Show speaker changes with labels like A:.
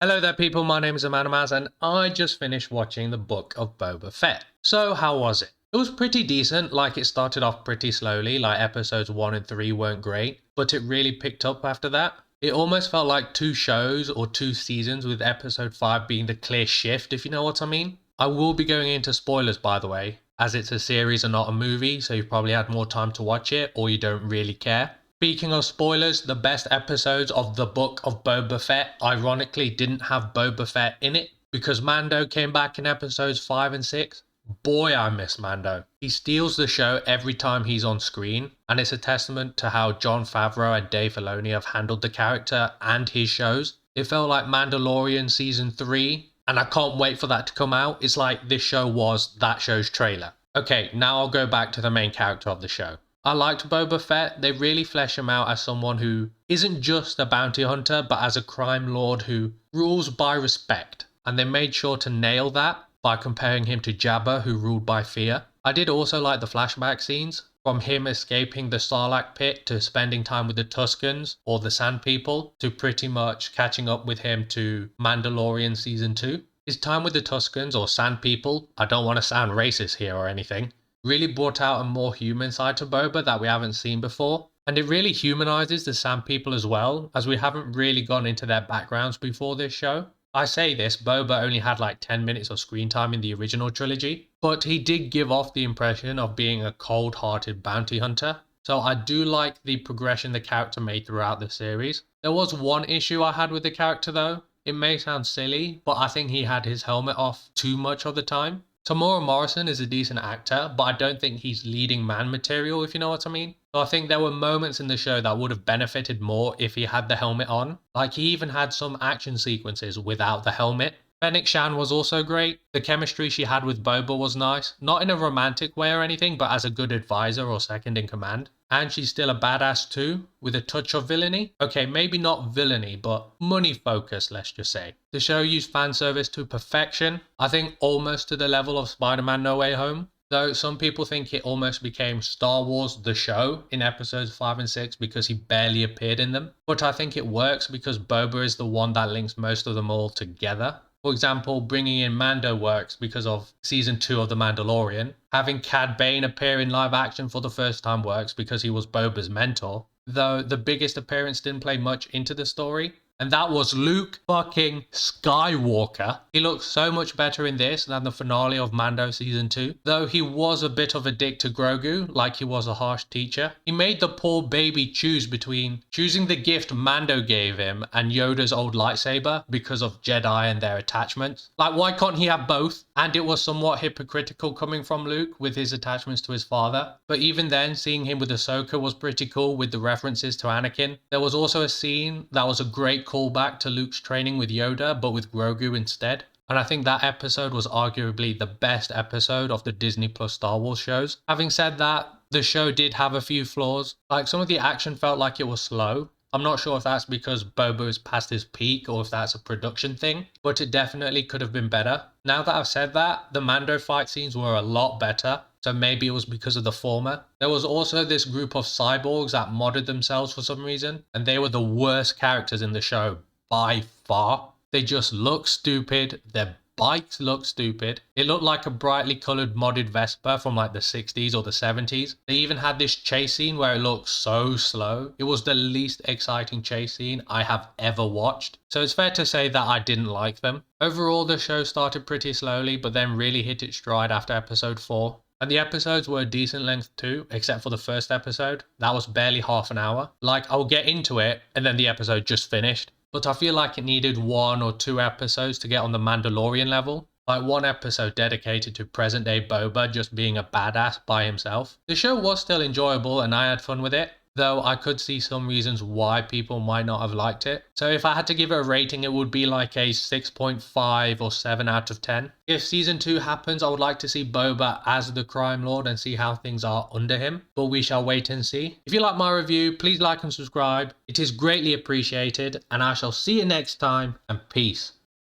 A: Hello there people, my name is Maz and I just finished watching the Book of Boba Fett. So how was it? It was pretty decent, like it started off pretty slowly, like episodes 1 and 3 weren't great, but it really picked up after that. It almost felt like 2 shows or 2 seasons, with episode 5 being the clear shift, if you know what I mean. I will be going into spoilers by the way, as it's a series and not a movie, so you've probably had more time to watch it or you don't really care. Speaking of spoilers, the best episodes of the Book of Boba Fett ironically didn't have Boba Fett in it because Mando came back in episodes 5 and 6. Boy, I miss Mando. He steals the show every time he's on screen, and it's a testament to how Jon Favreau and Dave Filoni have handled the character and his shows. It felt like Mandalorian season 3, and I can't wait for that to come out. It's like this show was that show's trailer. Okay, now I'll go back to the main character of the show. I liked Boba Fett. They really flesh him out as someone who isn't just a bounty hunter, but as a crime lord who rules by respect. And they made sure to nail that by comparing him to Jabba, who ruled by fear. I did also like the flashback scenes, from him escaping the Sarlacc pit to spending time with the Tuskens or the Sand People to pretty much catching up with him to Mandalorian season 2. His time with the Tuskens or Sand People, I don't want to sound racist here or anything, really brought out a more human side to Boba that we haven't seen before. And it really humanizes the Sand People as well, as we haven't really gone into their backgrounds before this show. I say this, Boba only had like 10 minutes of screen time in the original trilogy, but he did give off the impression of being a cold-hearted bounty hunter. So I do like the progression the character made throughout the series. There was one issue I had with the character though. It may sound silly, but I think he had his helmet off too much of the time. Temuera Morrison is a decent actor, but I don't think he's leading man material, if you know what I mean. So I think there were moments in the show that would have benefited more if he had the helmet on. Like he even had some action sequences without the helmet. Fennec Shan was also great. The chemistry she had with Boba was nice. Not in a romantic way or anything, but as a good advisor or second in command. And she's still a badass too, with a touch of villainy. Okay, maybe not villainy, but money focused, let's just say. The show used fan service to perfection. I think almost to the level of Spider-Man No Way Home. Though some people think it almost became Star Wars the show in episodes 5 and 6 because he barely appeared in them. But I think it works because Boba is the one that links most of them all together. For example, bringing in Mando works because of season 2 of The Mandalorian. Having Cad Bane appear in live action for the first time works because he was Boba's mentor. Though the biggest appearance didn't play much into the story. And that was Luke fucking Skywalker. He looks so much better in this than the finale of Mando season 2. Though he was a bit of a dick to Grogu, like he was a harsh teacher. He made the poor baby choose between choosing the gift Mando gave him and Yoda's old lightsaber because of Jedi and their attachments. Like, why can't he have both? And it was somewhat hypocritical coming from Luke with his attachments to his father. But even then, seeing him with Ahsoka was pretty cool with the references to Anakin. There was also a scene that was a great callback to Luke's training with Yoda, but with Grogu instead. And I think that episode was arguably the best episode of the Disney Plus Star Wars shows. Having said that, the show did have a few flaws. Like, some of the action felt like it was slow. I'm not sure if that's because Boba is past his peak or if that's a production thing, but it definitely could have been better. Now that I've said that, the Mando fight scenes were a lot better, so maybe it was because of the former. There was also this group of cyborgs that modded themselves for some reason, and they were the worst characters in the show by far. They just look stupid, their bikes look stupid. It looked like a brightly coloured modded Vespa from like the 60s or the 70s. They even had this chase scene where it looked so slow. It was the least exciting chase scene I have ever watched. So it's fair to say that I didn't like them. Overall, the show started pretty slowly, but then really hit its stride after episode 4. And the episodes were a decent length too, except for the first episode. That was barely half an hour. Like, I'll get into it, and then the episode just finished. But I feel like it needed 1 or 2 episodes to get on the Mandalorian level. Like 1 episode dedicated to present day Boba just being a badass by himself. The show was still enjoyable and I had fun with it, though I could see some reasons why people might not have liked it. So if I had to give it a rating, it would be like a 6.5 or 7 out of 10. If season 2 happens, I would like to see Boba as the crime lord and see how things are under him, but we shall wait and see. If you like my review, please like and subscribe. It is greatly appreciated, and I shall see you next time, and peace.